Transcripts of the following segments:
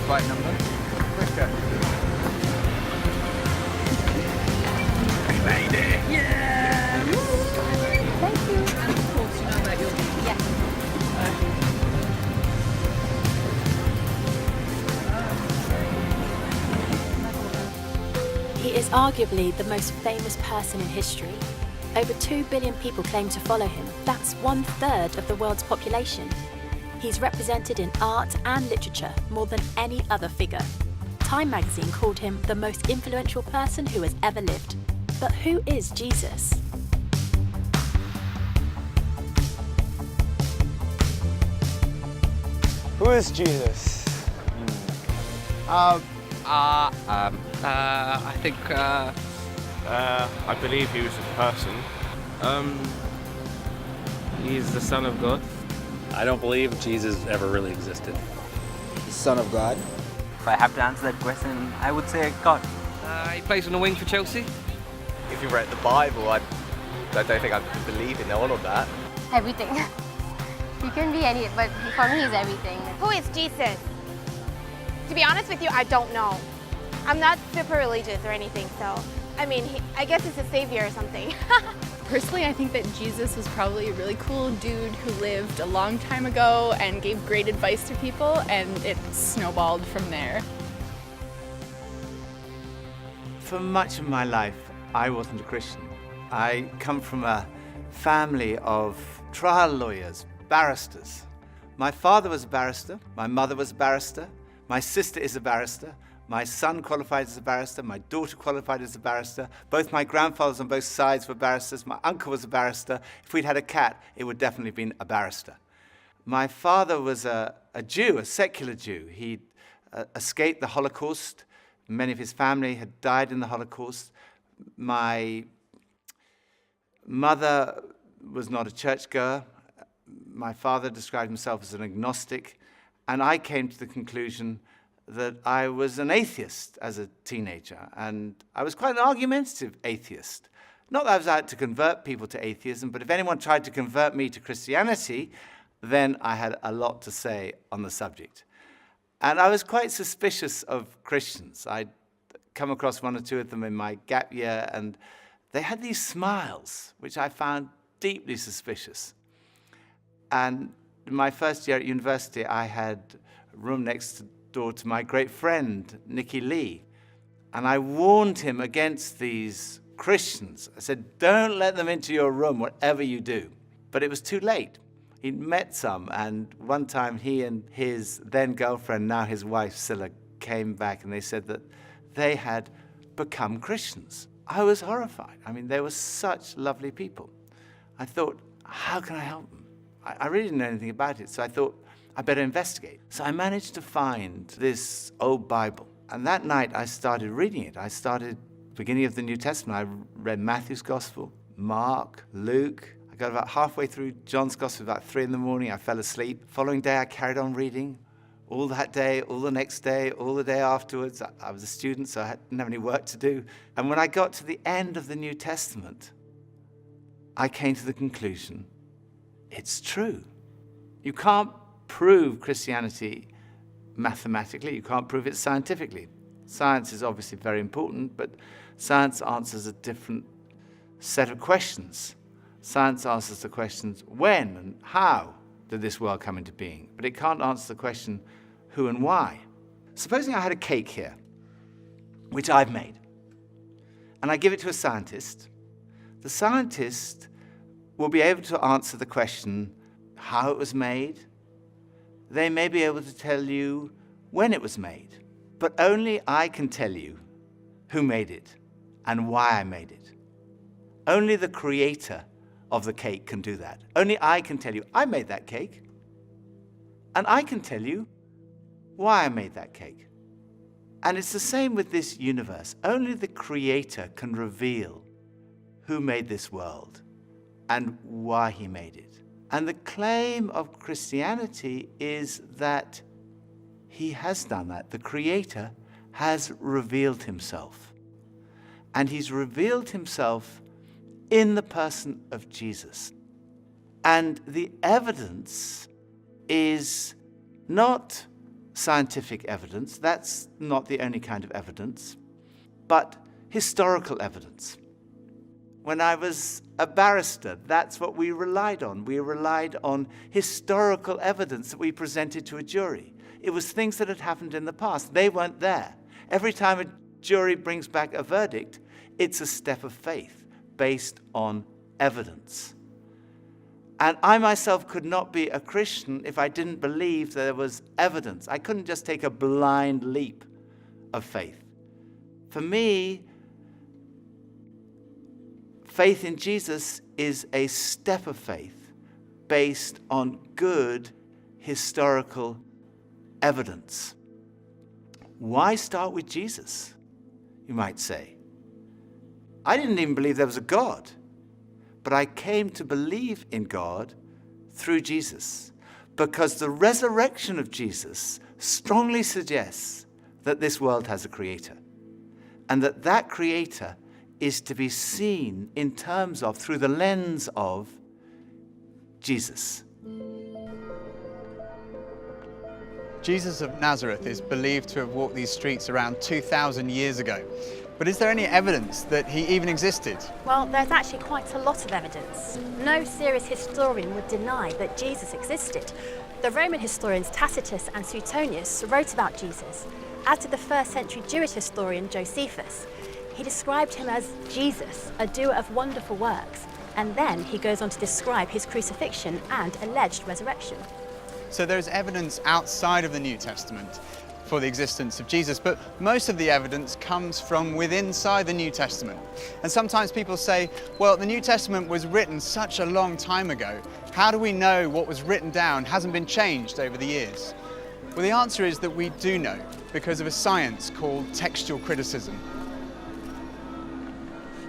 right number. Quicker. We made it! Yeah! Thank you. And of course, you know that you'll be. Yeah. He is arguably the most famous person in history. Over 2 billion people claim to follow him. That's 1/3 of the world's population. He's represented in art and literature more than any other figure. Time magazine called him the most influential person who has ever lived. But who is Jesus? Who is Jesus? I think, I believe he was a person. He's the Son of God. I don't believe Jesus ever really existed. Son of God. If I have to answer that question, I would say God. he plays on the wing for Chelsea. If you read the Bible, I don't think I could believe in all of that. Everything. You can be any, but for me, he's everything. Who is Jesus? To be honest with you, I don't know. I'm not super religious or anything, so I mean, I guess he's a savior or something. Personally, I think that Jesus was probably a really cool dude who lived a long time ago and gave great advice to people, and it snowballed from there. For much of my life, I wasn't a Christian. I come from a family of trial lawyers, barristers. My father was a barrister, my mother was a barrister, my sister is a barrister, my son qualified as a barrister, my daughter qualified as a barrister, both my grandfathers on both sides were barristers, my uncle was a barrister. If we'd had a cat, it would definitely have been a barrister. My father was a Jew, a secular Jew. He'd escaped the Holocaust. Many of his family had died in the Holocaust. My mother was not a churchgoer. My father described himself as an agnostic, and I came to the conclusion that I was an atheist as a teenager, and I was quite an argumentative atheist. Not that I was out to convert people to atheism, but if anyone tried to convert me to Christianity, then I had a lot to say on the subject. And I was quite suspicious of Christians. I'd come across one or two of them in my gap year, and they had these smiles, which I found deeply suspicious. And in my first year at university, I had a room next door to my great friend, Nicky Lee. And I warned him against these Christians. I said, don't let them into your room, whatever you do. But it was too late. He'd met some, and one time he and his then girlfriend, now his wife, Scylla, came back and they said that they had become Christians. I was horrified. I mean, they were such lovely people. I thought, how can I help them? I really didn't know anything about it, so I thought, I better investigate. So I managed to find this old Bible. And that night I started reading it. I started beginning of the New Testament. I read Matthew's Gospel, Mark, Luke. I got about halfway through John's Gospel, about 3 in the morning. I fell asleep. Following day, I carried on reading. All that day, all the next day, all the day afterwards. I was a student, so I didn't have any work to do. And when I got to the end of the New Testament, I came to the conclusion, it's true. You can't prove Christianity mathematically. You can't prove it scientifically. Science is obviously very important, but science answers a different set of questions. Science answers the questions, when and how did this world come into being? But it can't answer the question, who and why. Supposing I had a cake here, which I've made, and I give it to a scientist. The scientist will be able to answer the question, how it was made. They may be able to tell you when it was made, but only I can tell you who made it and why I made it. Only the creator of the cake can do that. Only I can tell you, I made that cake, and I can tell you why I made that cake. And it's the same with this universe. Only the creator can reveal who made this world and why he made it. And the claim of Christianity is that he has done that. The Creator has revealed himself. And he's revealed himself in the person of Jesus. And the evidence is not scientific evidence. That's not the only kind of evidence, but historical evidence. When I was a barrister, that's what we relied on. We relied on historical evidence that we presented to a jury. It was things that had happened in the past. They weren't there. Every time a jury brings back a verdict, it's a step of faith based on evidence. And I myself could not be a Christian if I didn't believe there was evidence. I couldn't just take a blind leap of faith. For me, faith in Jesus is a step of faith based on good historical evidence. Why start with Jesus, you might say? I didn't even believe there was a God, but I came to believe in God through Jesus because the resurrection of Jesus strongly suggests that this world has a creator and that creator is to be seen in terms of, through the lens of, Jesus. Jesus of Nazareth is believed to have walked these streets around 2,000 years ago. But is there any evidence that he even existed? Well, there's actually quite a lot of evidence. No serious historian would deny that Jesus existed. The Roman historians Tacitus and Suetonius wrote about Jesus, as did the first century Jewish historian Josephus. He described him as Jesus, a doer of wonderful works, and then he goes on to describe his crucifixion and alleged resurrection. So there's evidence outside of the New Testament for the existence of Jesus, but most of the evidence comes from within inside the New Testament. And sometimes people say, well, the New Testament was written such a long time ago. How do we know what was written down hasn't been changed over the years? Well, the answer is that we do know because of a science called textual criticism.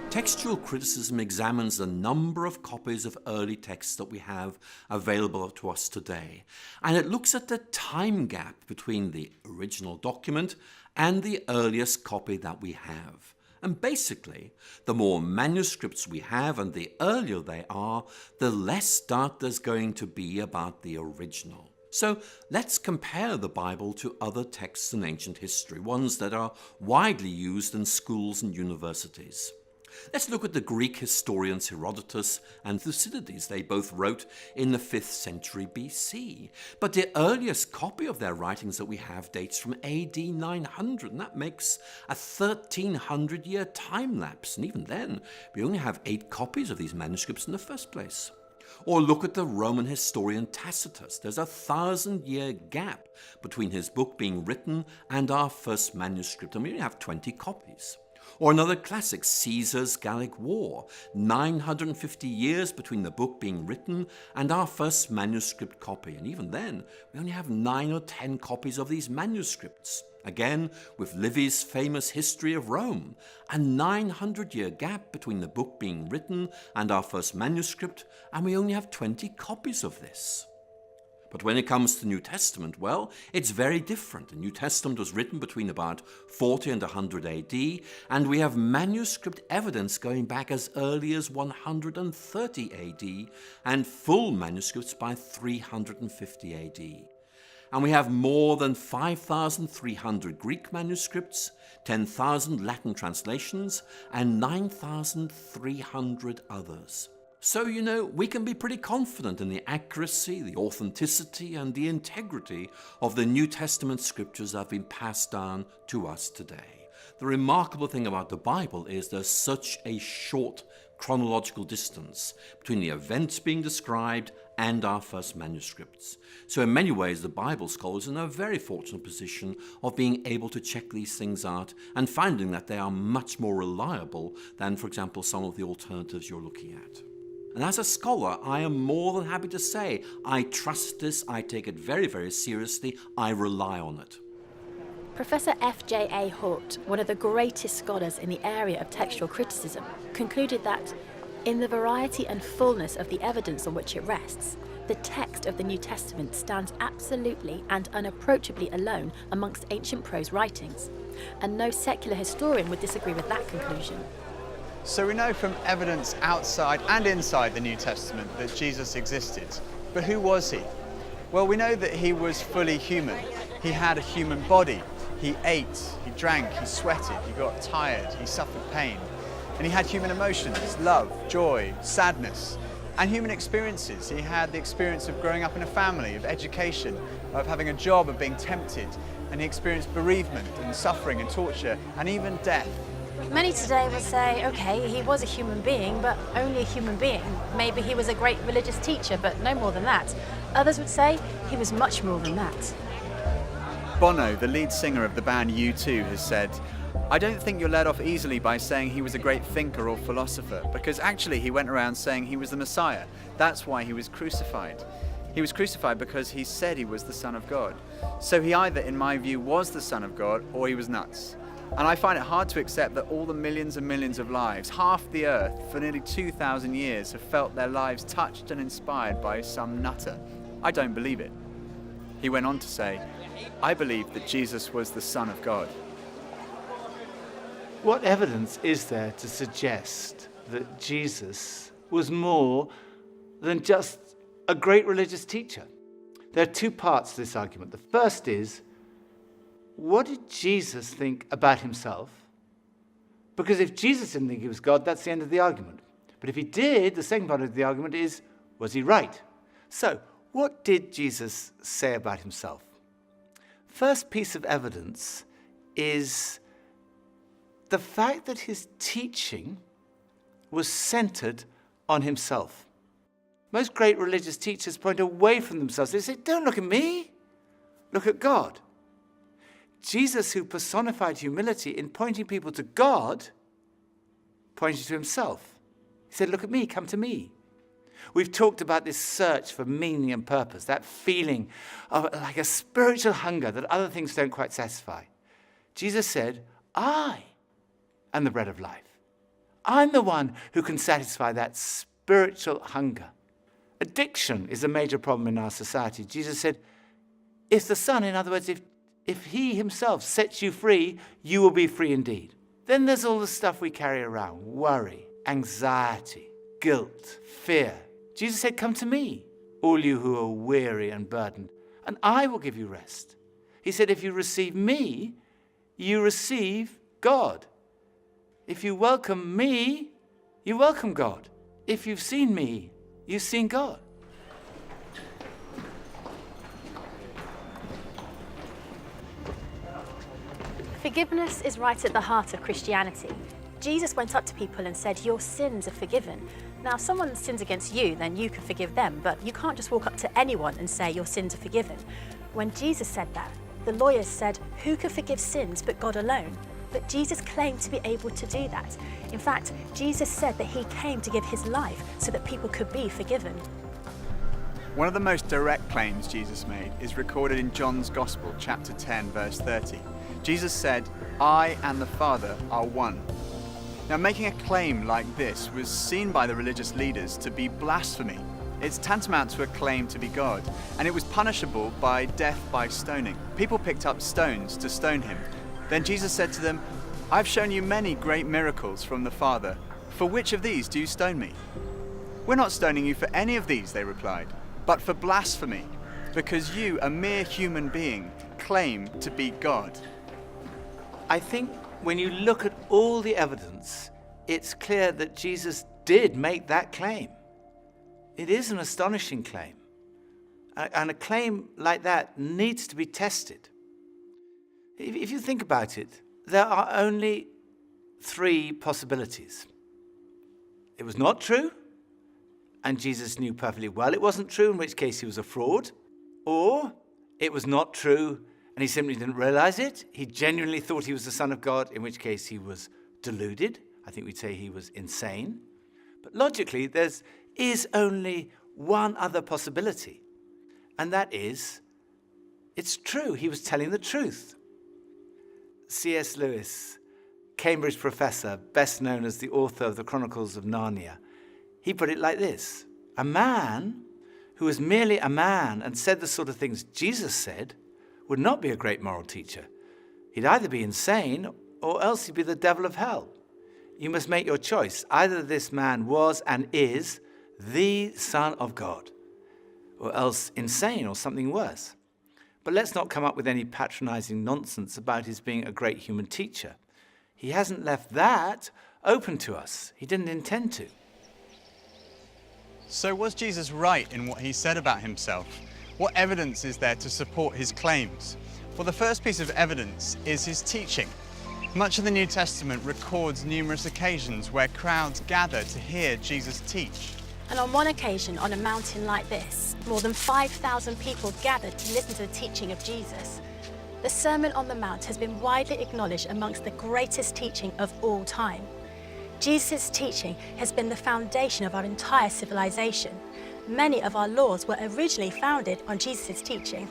Textual criticism examines the number of copies of early texts that we have available to us today, and it looks at the time gap between the original document and the earliest copy that we have. And basically, the more manuscripts we have and the earlier they are, the less doubt there's going to be about the original. So let's compare the Bible to other texts in ancient history, ones that are widely used in schools and universities. Let's look at the Greek historians Herodotus and Thucydides. They both wrote in the 5th century BC. But the earliest copy of their writings that we have dates from AD 900, and that makes a 1300-year time lapse. And even then, we only have 8 copies of these manuscripts in the first place. Or look at the Roman historian Tacitus. There's a 1,000-year gap between his book being written and our first manuscript, and we only have 20 copies. Or another classic, Caesar's Gallic War, 950 years between the book being written and our first manuscript copy. And even then, we only have 9 or 10 copies of these manuscripts. Again, with Livy's famous History of Rome, a 900-year gap between the book being written and our first manuscript, and we only have 20 copies of this. But when it comes to the New Testament, well, it's very different. The New Testament was written between about 40 and 100 AD, and we have manuscript evidence going back as early as 130 AD, and full manuscripts by 350 AD. And we have more than 5,300 Greek manuscripts, 10,000 Latin translations, and 9,300 others. So, we can be pretty confident in the accuracy, the authenticity, and the integrity of the New Testament scriptures that have been passed down to us today. The remarkable thing about the Bible is there's such a short chronological distance between the events being described and our first manuscripts. So in many ways, the Bible scholars are in a very fortunate position of being able to check these things out and finding that they are much more reliable than, for example, some of the alternatives you're looking at. And as a scholar, I am more than happy to say, I trust this, I take it very, very seriously, I rely on it. Professor F.J.A. Hort, one of the greatest scholars in the area of textual criticism, concluded that, in the variety and fullness of the evidence on which it rests, the text of the New Testament stands absolutely and unapproachably alone amongst ancient prose writings, and no secular historian would disagree with that conclusion. So we know from evidence outside and inside the New Testament that Jesus existed. But who was he? Well, we know that he was fully human. He had a human body. He ate, he drank, he sweated, he got tired, he suffered pain. And he had human emotions, love, joy, sadness, and human experiences. He had the experience of growing up in a family, of education, of having a job, of being tempted. And he experienced bereavement and suffering and torture and even death. Many today would say, okay, he was a human being, but only a human being. Maybe he was a great religious teacher, but no more than that. Others would say he was much more than that. Bono, the lead singer of the band U2, has said, "I don't think you're let off easily by saying he was a great thinker or philosopher, because actually he went around saying he was the Messiah. That's why he was crucified. He was crucified because he said he was the Son of God. So he either, in my view, was the Son of God or he was nuts. And I find it hard to accept that all the millions and millions of lives, half the earth, for nearly 2,000 years, have felt their lives touched and inspired by some nutter. I don't believe it." He went on to say, "I believe that Jesus was the Son of God." What evidence is there to suggest that Jesus was more than just a great religious teacher? There are two parts to this argument. The first is, what did Jesus think about himself? Because if Jesus didn't think he was God, that's the end of the argument. But if he did, the second part of the argument is, was he right? So, what did Jesus say about himself? First piece of evidence is the fact that his teaching was centered on himself. Most great religious teachers point away from themselves. They say, don't look at me, look at God. Jesus, who personified humility in pointing people to God, pointed to himself. He said, look at me, come to me. We've talked about this search for meaning and purpose, that feeling of like a spiritual hunger that other things don't quite satisfy. Jesus said, I am the bread of life. I'm the one who can satisfy that spiritual hunger. Addiction is a major problem in our society. Jesus said, if the Son, in other words, if he himself sets you free, you will be free indeed. Then there's all the stuff we carry around, worry, anxiety, guilt, fear. Jesus said, come to me, all you who are weary and burdened, and I will give you rest. He said, if you receive me, you receive God. If you welcome me, you welcome God. If you've seen me, you've seen God. Forgiveness is right at the heart of Christianity. Jesus went up to people and said, your sins are forgiven. Now, if someone sins against you, then you can forgive them, but you can't just walk up to anyone and say your sins are forgiven. When Jesus said that, the lawyers said, who can forgive sins but God alone? But Jesus claimed to be able to do that. In fact, Jesus said that he came to give his life so that people could be forgiven. One of the most direct claims Jesus made is recorded in John's Gospel, chapter 10, verse 30. Jesus said, I and the Father are one. Now, making a claim like this was seen by the religious leaders to be blasphemy. It's tantamount to a claim to be God, and it was punishable by death by stoning. People picked up stones to stone him. Then Jesus said to them, I've shown you many great miracles from the Father. For which of these do you stone me? We're not stoning you for any of these, they replied, but for blasphemy, because you, a mere human being, claim to be God. I think when you look at all the evidence, it's clear that Jesus did make that claim. It is an astonishing claim. And a claim like that needs to be tested. If you think about it, there are only three possibilities. It was not true, and Jesus knew perfectly well it wasn't true, in which case he was a fraud. Or it was not true, and he simply didn't realize it. He genuinely thought he was the Son of God, in which case he was deluded. I think we'd say he was insane. But logically, there is only one other possibility, and that is, it's true, he was telling the truth. C.S. Lewis, Cambridge professor, best known as the author of the Chronicles of Narnia, he put it like this: a man who was merely a man and said the sort of things Jesus said would not be a great moral teacher. He'd either be insane or else he'd be the devil of hell. You must make your choice. Either this man was and is the Son of God, or else insane or something worse. But let's not come up with any patronizing nonsense about his being a great human teacher. He hasn't left that open to us. He didn't intend to. So was Jesus right in what he said about himself? What evidence is there to support his claims? Well, the first piece of evidence is his teaching. Much of the New Testament records numerous occasions where crowds gather to hear Jesus teach. And on one occasion, on a mountain like this, more than 5,000 people gathered to listen to the teaching of Jesus. The Sermon on the Mount has been widely acknowledged amongst the greatest teaching of all time. Jesus' teaching has been the foundation of our entire civilization. Many of our laws were originally founded on Jesus' teaching.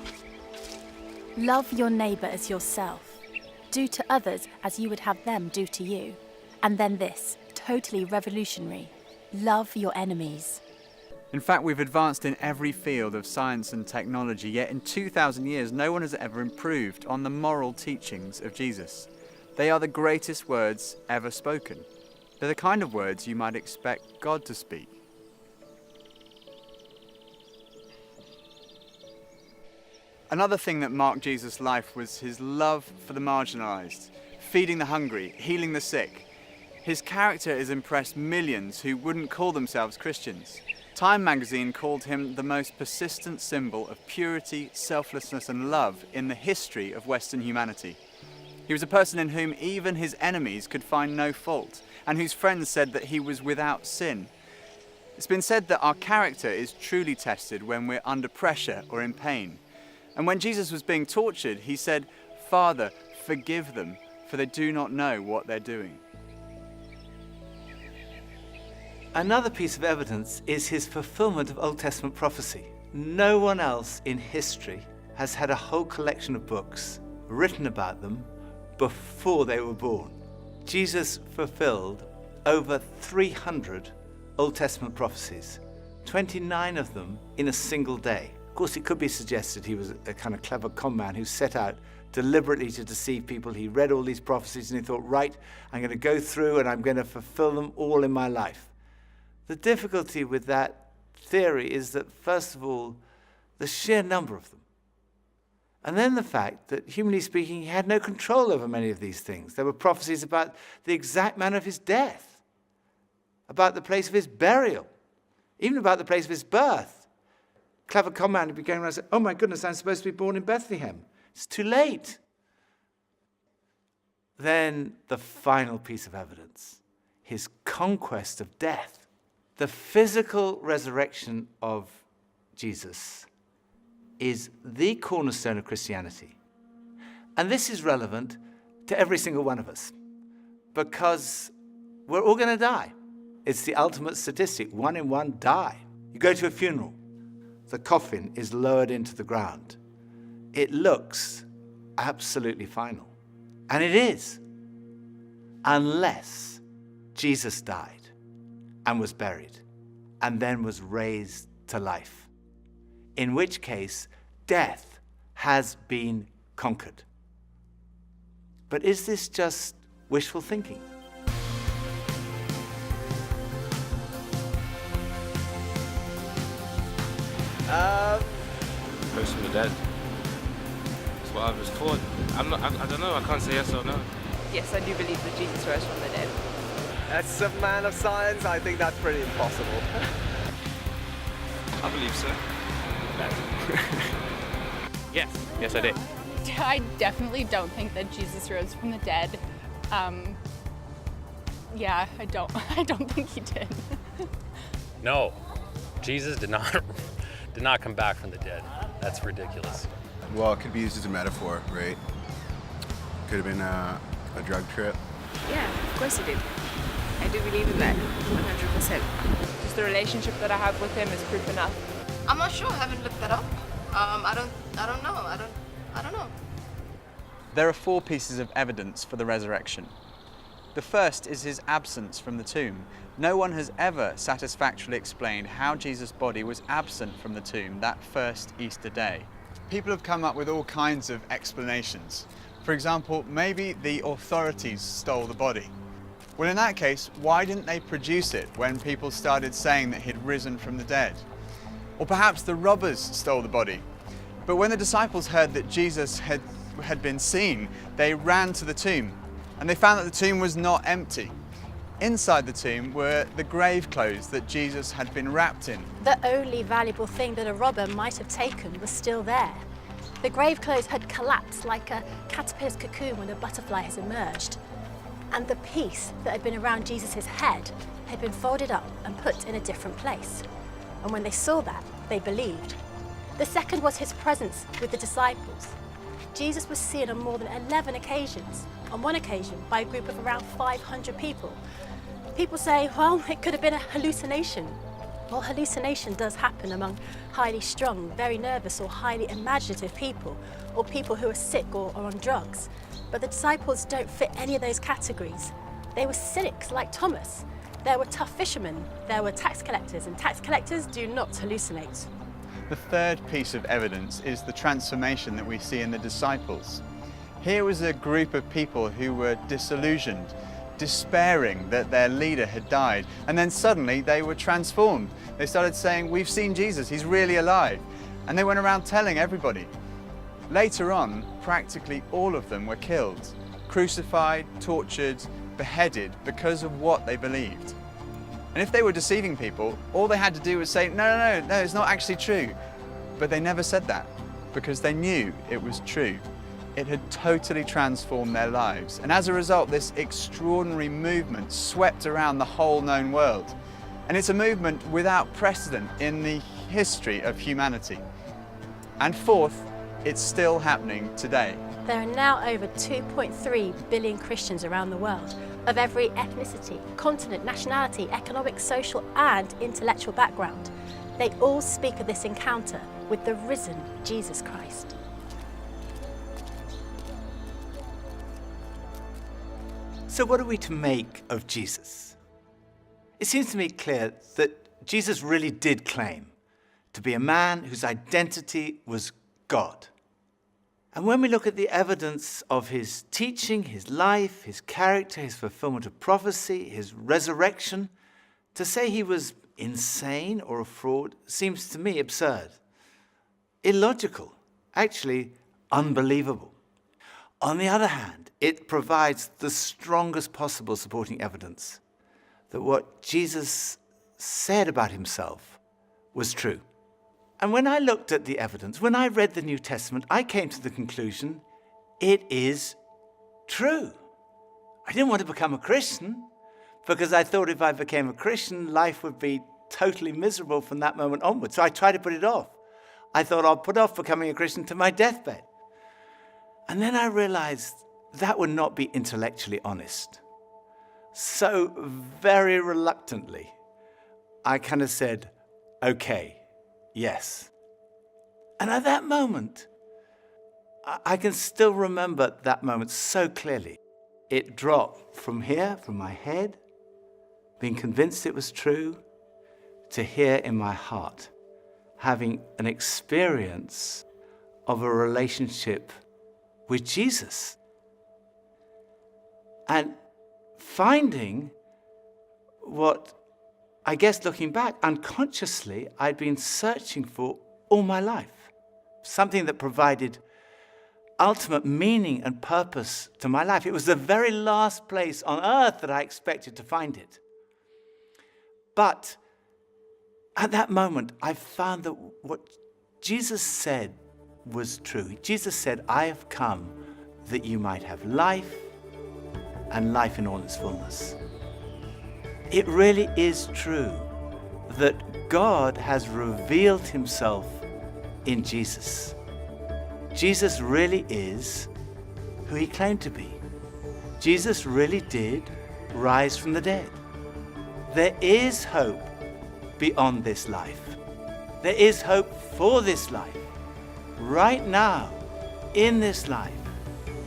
Love your neighbour as yourself. Do to others as you would have them do to you. And then this, totally revolutionary. Love your enemies. In fact, we've advanced in every field of science and technology, yet in 2,000 years, no one has ever improved on the moral teachings of Jesus. They are the greatest words ever spoken. They're the kind of words you might expect God to speak. Another thing that marked Jesus' life was his love for the marginalized, feeding the hungry, healing the sick. His character has impressed millions who wouldn't call themselves Christians. Time magazine called him the most persistent symbol of purity, selflessness and love in the history of Western humanity. He was a person in whom even his enemies could find no fault, and whose friends said that he was without sin. It's been said that our character is truly tested when we're under pressure or in pain. And when Jesus was being tortured, he said, "Father, forgive them, for they do not know what they're doing." Another piece of evidence is his fulfillment of Old Testament prophecy. No one else in history has had a whole collection of books written about them before they were born. Jesus fulfilled over 300 Old Testament prophecies, 29 of them in a single day. Of course, it could be suggested he was a kind of clever con man who set out deliberately to deceive people. He read all these prophecies and he thought, right, I'm going to go through and I'm going to fulfill them all in my life. The difficulty with that theory is that, first of all, the sheer number of them. And then the fact that, humanly speaking, he had no control over many of these things. There were prophecies about the exact manner of his death, about the place of his burial, even about the place of his birth. Clever con man would be going around and say, oh my goodness, I'm supposed to be born in Bethlehem. It's too late. Then the final piece of evidence, his conquest of death. The physical resurrection of Jesus is the cornerstone of Christianity. And this is relevant to every single one of us because we're all going to die. It's the ultimate statistic. 1 in 1 die. You go to a funeral. The coffin is lowered into the ground. It looks absolutely final. And it is. Unless Jesus died and was buried and then was raised to life. In which case, death has been conquered. But is this just wishful thinking? Rose from the dead. That's what I was taught. I don't know, I can't say yes or no. Yes, I do believe that Jesus rose from the dead. As a man of science, I think that's pretty impossible. I believe so. Yes I did. I definitely don't think that Jesus rose from the dead. Yeah, I don't think he did. No, Jesus did not come back from the dead. That's ridiculous. Well, it could be used as a metaphor, right? Could have been a drug trip. Yeah, of course he did. I do believe in that, 100%. Just the relationship that I have with him is proof enough. I'm not sure. I haven't looked that up. I don't know. There are 4 pieces of evidence for the resurrection. The first is his absence from the tomb. No one has ever satisfactorily explained how Jesus' body was absent from the tomb that first Easter day. People have come up with all kinds of explanations. For example, maybe the authorities stole the body. Well, in that case, why didn't they produce it when people started saying that he'd risen from the dead? Or perhaps the robbers stole the body. But when the disciples heard that Jesus had been seen, they ran to the tomb, and they found that the tomb was not empty. Inside the tomb were the grave clothes that Jesus had been wrapped in. The only valuable thing that a robber might have taken was still there. The grave clothes had collapsed like a caterpillar's cocoon when a butterfly has emerged. And the piece that had been around Jesus' head had been folded up and put in a different place. And when they saw that, they believed. The second was his presence with the disciples. Jesus was seen on more than 11 occasions, on one occasion by a group of around 500 people. People say, well, it could have been a hallucination. Well, hallucination does happen among highly strung, very nervous or highly imaginative people, or people who are sick or on drugs. But the disciples don't fit any of those categories. They were cynics like Thomas. There were tough fishermen, there were tax collectors, and tax collectors do not hallucinate. The third piece of evidence is the transformation that we see in the disciples. Here was a group of people who were disillusioned, despairing that their leader had died, and then suddenly they were transformed. They started saying, we've seen Jesus, he's really alive. And they went around telling everybody. Later on, practically all of them were killed, crucified, tortured, beheaded because of what they believed. And if they were deceiving people, all they had to do was say, no, it's not actually true. But they never said that because they knew it was true. It had totally transformed their lives. And as a result, this extraordinary movement swept around the whole known world. And it's a movement without precedent in the history of humanity. And fourth, it's still happening today. There are now over 2.3 billion Christians around the world, of every ethnicity, continent, nationality, economic, social, and intellectual background. They all speak of this encounter with the risen Jesus Christ. So what are we to make of Jesus? It seems to me clear that Jesus really did claim to be a man whose identity was God. And when we look at the evidence of his teaching, his life, his character, his fulfillment of prophecy, his resurrection, to say he was insane or a fraud seems to me absurd, illogical, actually unbelievable. On the other hand, it provides the strongest possible supporting evidence that what Jesus said about himself was true. And when I looked at the evidence, when I read the New Testament, I came to the conclusion it is true. I didn't want to become a Christian because I thought if I became a Christian, life would be totally miserable from that moment onward. So I tried to put it off. I thought I'll put off becoming a Christian to my deathbed. And then I realized that would not be intellectually honest. So very reluctantly, I kind of said, okay, yes. And at that moment, I can still remember that moment so clearly. It dropped from here, from my head, being convinced it was true, to here in my heart, having an experience of a relationship with Jesus. And finding what, I guess looking back, unconsciously, I'd been searching for all my life. Something that provided ultimate meaning and purpose to my life. It was the very last place on earth that I expected to find it. But at that moment, I found that what Jesus said was true. Jesus said, I have come that you might have life and life in all its fullness. It really is true that God has revealed himself in Jesus. Jesus really is who he claimed to be. Jesus really did rise from the dead. There is hope beyond this life. There is hope for this life. Right now, in this life,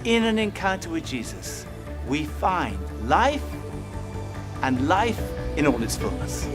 in an encounter with Jesus, we find life and life in all its fullness.